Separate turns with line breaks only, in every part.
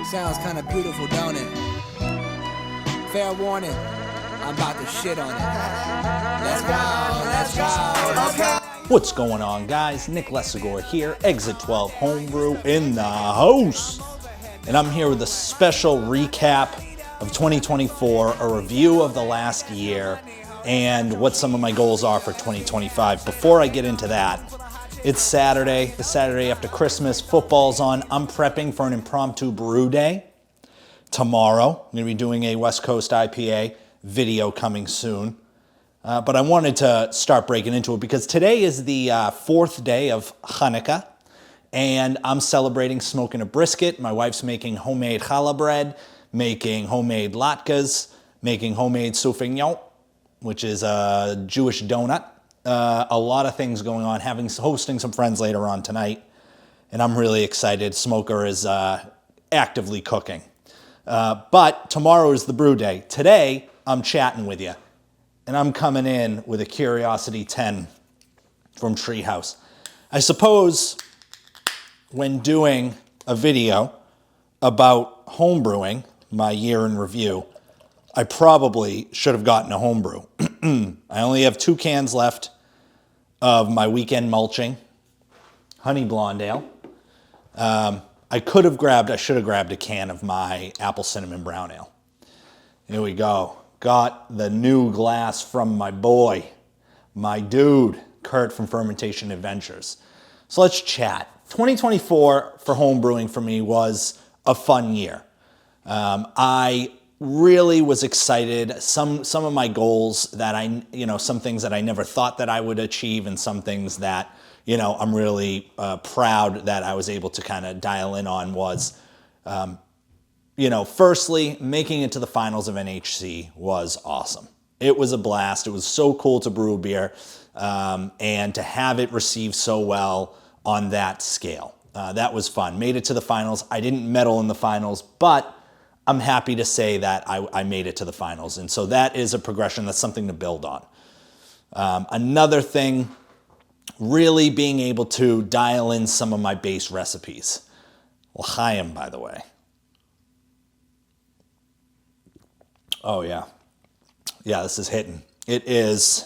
Sounds kind of beautiful, don't it? Fair warning, I'm about to shit on it. Let's go, okay.
What's going on, guys? Nick Lessigore here, Exit 12 Homebrew in the house. And I'm here with a special recap of 2024, a review of the last year, and what some of my goals are for 2025. Before I get into that, it's Saturday, the Saturday after Christmas, football's on. I'm prepping for an impromptu brew day tomorrow. I'm going to be doing a West Coast IPA video coming soon. But I wanted to start breaking into it because today is the fourth day of Hanukkah, and I'm celebrating smoking a brisket. My wife's making homemade challah bread, making homemade latkes, making homemade souffignon, which is a Jewish donut. A lot of things going on, hosting some friends later on tonight, and I'm really excited. Smoker is actively cooking. But tomorrow is the brew day. Today, I'm chatting with you, and I'm coming in with a Curiosity 10 from Treehouse. I suppose when doing a video about homebrewing, my year in review, I probably should have gotten a homebrew. I only have 2 cans left of my weekend mulching, honey blonde ale. I should have grabbed a can of my apple cinnamon brown ale. Here we go. Got the new glass from my boy, my dude, Kurt from Fermentation Adventures. So let's chat. 2024 for home brewing for me was a fun year. I really was excited. Some of my goals that some things that I never thought that I would achieve, and some things that, I'm really proud that I was able to kind of dial in on was, firstly, making it to the finals of NHC was awesome. It was a blast. It was so cool to brew a beer, and to have it received so well on that scale. That was fun. Made it to the finals. I didn't medal in the finals, but I'm happy to say that I made it to the finals. And so that is a progression. That's something to build on. Another thing, really being able to dial in some of my base recipes. L'chaim, by the way. Oh, yeah. Yeah, this is hitting. It is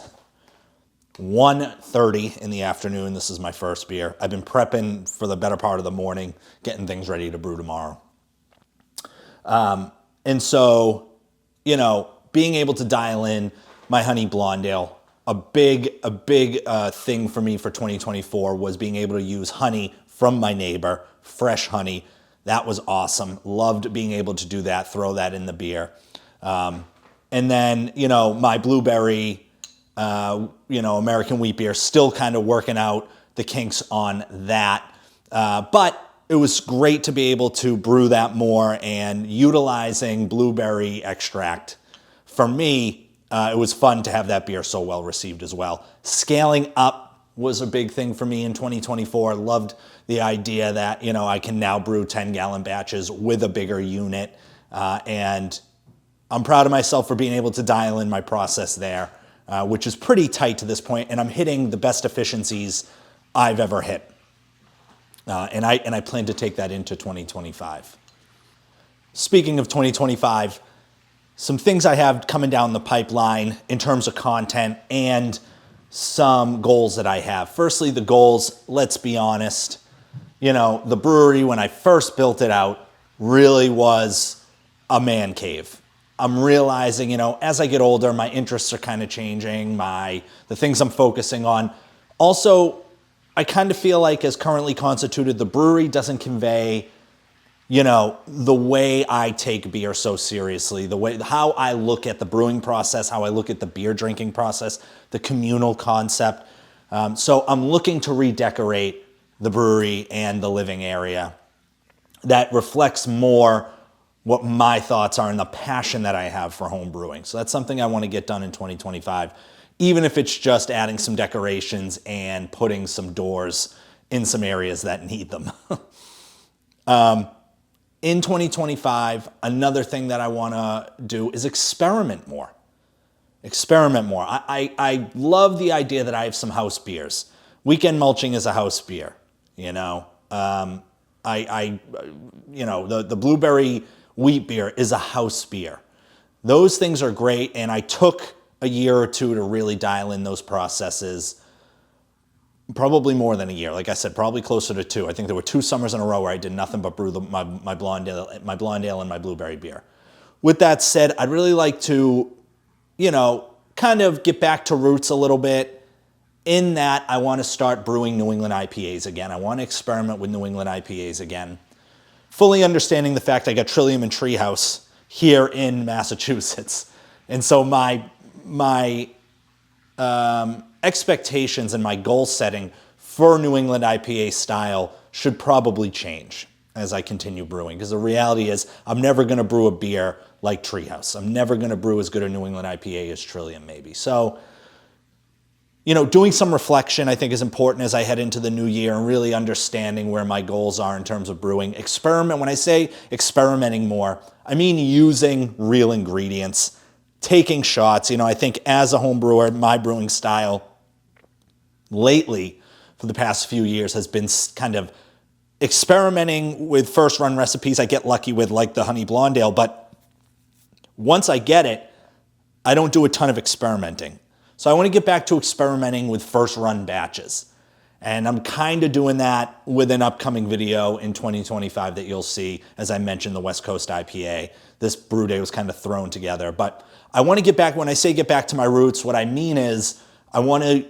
1:30 in the afternoon. This is my first beer. I've been prepping for the better part of the morning, getting things ready to brew tomorrow. And so, being able to dial in my honey blonde ale, a big thing for me for 2024 was being able to use honey from my neighbor, fresh honey. That was awesome. Loved being able to do that, throw that in the beer. And then, my blueberry, American wheat beer, still kind of working out the kinks on that. But it was great to be able to brew that more, and utilizing blueberry extract. For me, it was fun to have that beer so well received as well. Scaling up was a big thing for me in 2024. Loved the idea that, I can now brew 10-gallon batches with a bigger unit. And I'm proud of myself for being able to dial in my process there, which is pretty tight to this point, and I'm hitting the best efficiencies I've ever hit. And I plan to take that into 2025. Speaking of 2025, some things I have coming down the pipeline in terms of content and some goals that I have. Firstly, the goals, let's be honest, the brewery, when I first built it out, really was a man cave. I'm realizing, as I get older, my interests are kind of changing, the things I'm focusing on. Also, I kind of feel like, as currently constituted, the brewery doesn't convey, the way I take beer so seriously, how I look at the brewing process, how I look at the beer drinking process, the communal concept. So I'm looking to redecorate the brewery and the living area that reflects more what my thoughts are and the passion that I have for home brewing. So that's something I want to get done in 2025. Even if it's just adding some decorations and putting some doors in some areas that need them. In 2025, another thing that I want to do is experiment more. I love the idea that I have some house beers. Weekend mulching is a house beer, You know, the blueberry wheat beer is a house beer. Those things are great, and I took a year or two to really dial in those processes. Probably more than a year. Like I said, probably closer to 2. I think there were 2 summers in a row where I did nothing but brew my blonde ale and my blueberry beer. With that said, I'd really like to, you know, kind of get back to roots a little bit. In that, I want to start brewing New England IPAs again. I want to experiment with New England IPAs again. Fully understanding the fact I got Trillium and Treehouse here in Massachusetts. And so my expectations and my goal setting for New England IPA style should probably change as I continue brewing. Because the reality is I'm never going to brew a beer like Treehouse. I'm never going to brew as good a New England IPA as Trillium maybe. So, you know, doing some reflection I think is important as I head into the new year and really understanding where my goals are in terms of brewing. Experiment, when I say experimenting more, I mean using real ingredients, taking shots. You know, I think as a home brewer, my brewing style lately for the past few years has been kind of experimenting with first run recipes I get lucky with, like the honey blonde ale, but once I get it, I don't do a ton of experimenting. So I want to get back to experimenting with first run batches. And I'm kind of doing that with an upcoming video in 2025 that you'll see, as I mentioned, the West Coast IPA. This brew day was kind of thrown together, but I want to get back, when I say get back to my roots, what I mean is I want to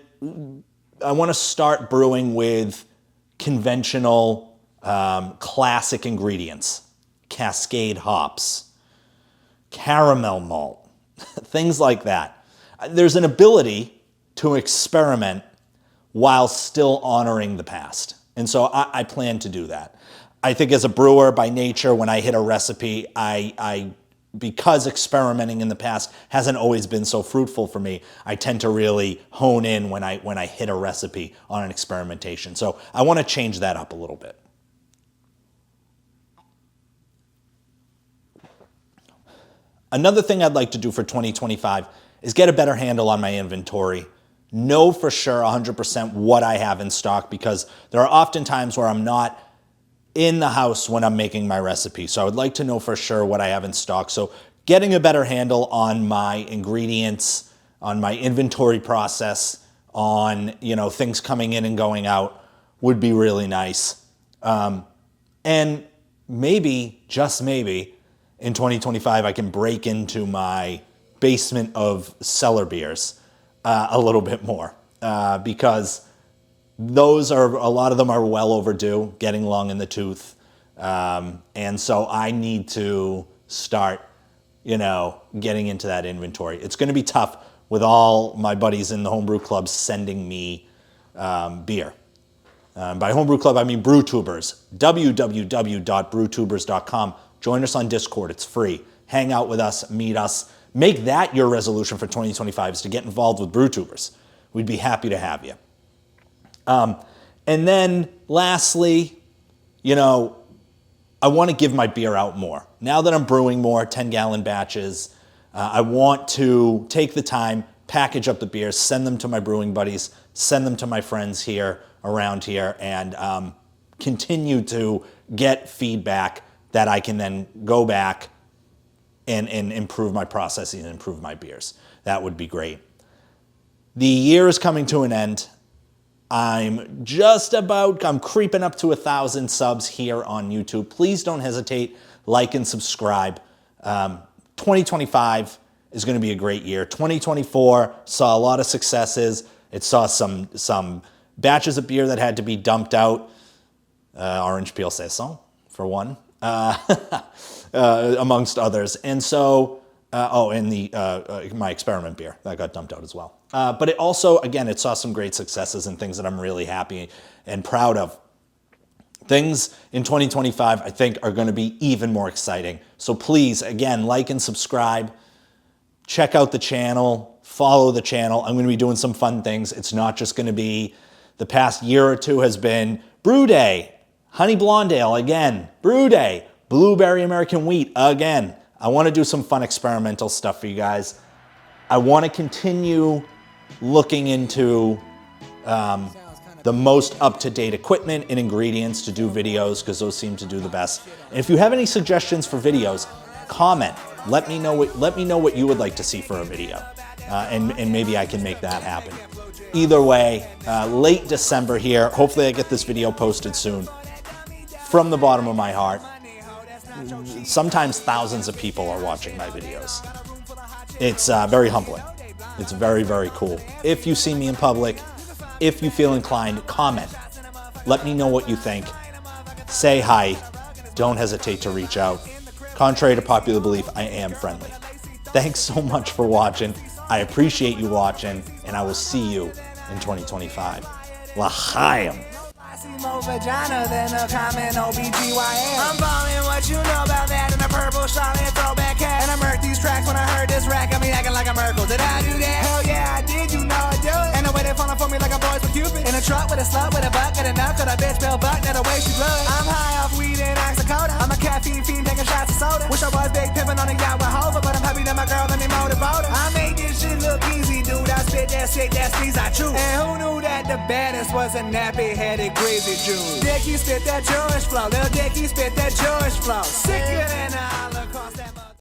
start brewing with conventional, classic ingredients, Cascade hops, caramel malt, things like that. There's an ability to experiment while still honoring the past. And so I plan to do that. I think as a brewer by nature, when I hit a recipe, because experimenting in the past hasn't always been so fruitful for me, I tend to really hone in when I hit a recipe on an experimentation. So I want to change that up a little bit. Another thing I'd like to do for 2025 is get a better handle on my inventory. Know for sure 100% what I have in stock, because there are often times where I'm not in the house when I'm making my recipe. So I would like to know for sure what I have in stock. So getting a better handle on my ingredients, on my inventory process, on, you know, things coming in and going out would be really nice. And maybe, just maybe, in 2025 I can break into my basement of cellar beers a little bit more, because those are, a lot of them are well overdue, getting long in the tooth. And so I need to start, you know, getting into that inventory. It's going to be tough with all my buddies in the Homebrew Club sending me beer. By Homebrew Club, I mean BrewTubers, www.brewtubers.com. Join us on Discord. It's free. Hang out with us, meet us. Make that your resolution for 2025 is to get involved with BrewTubers. We'd be happy to have you. And then lastly, you know, I want to give my beer out more. Now that I'm brewing more 10-gallon batches, I want to take the time, package up the beers, send them to my brewing buddies, send them to my friends here, around here, and continue to get feedback that I can then go back and improve my processing and improve my beers. That would be great. The year is coming to an end. I'm creeping up to 1,000 subs here on YouTube. Please don't hesitate, like and subscribe. 2025 is going to be a great year. 2024 saw a lot of successes. It saw some batches of beer that had to be dumped out. Orange Peel Saison, for one, amongst others. And so, my experiment beer that got dumped out as well. But it also, again, it saw some great successes and things that I'm really happy and proud of. Things in 2025, I think, are going to be even more exciting. So please, again, like and subscribe. Check out the channel. Follow the channel. I'm going to be doing some fun things. It's not just going to be, the past year or two has been Brew Day, Honey Blonde Ale again, Brew Day, Blueberry American Wheat again. I want to do some fun experimental stuff for you guys. I want to continue looking into the most up-to-date equipment and ingredients to do videos, because those seem to do the best. And if you have any suggestions for videos, comment. Let me know what you would like to see for a video, and maybe I can make that happen. Either way, late December here. Hopefully I get this video posted soon. From the bottom of my heart, sometimes thousands of people are watching my videos. It's very humbling. It's very, very cool. If you see me in public, if you feel inclined, comment. Let me know what you think. Say hi. Don't hesitate to reach out. Contrary to popular belief, I am friendly. Thanks so much for watching. I appreciate you watching, and I will see you in 2025. L'chaim.
See more vagina than a common OBGYN. I'm ballin' what you know about that in a purple Charlotte throwback hat. And I murked these tracks when I heard this rack. I mean, acting like a Merkle. Did I do that? Hell yeah, I did. You know I do it. And the way they falling for me like a boys with Cupid. In a truck with a slut with a bucket and enough. Cause that bitch bell buck, that the way she blood. I'm high off weed and oxycodone. I'm a caffeine fiend taking shots of soda. Wish I was big pimpin' on a yacht with Hova. But I'm happy that my girl let me motorboat her. I made this shit look easy, dude. I spit that shit, that squeeze I chew. And who knew that the baddest was a nappy-headed crazy Jew? Dicky spit that Jewish flow, little Dicky spit that Jewish flow. Sicker than a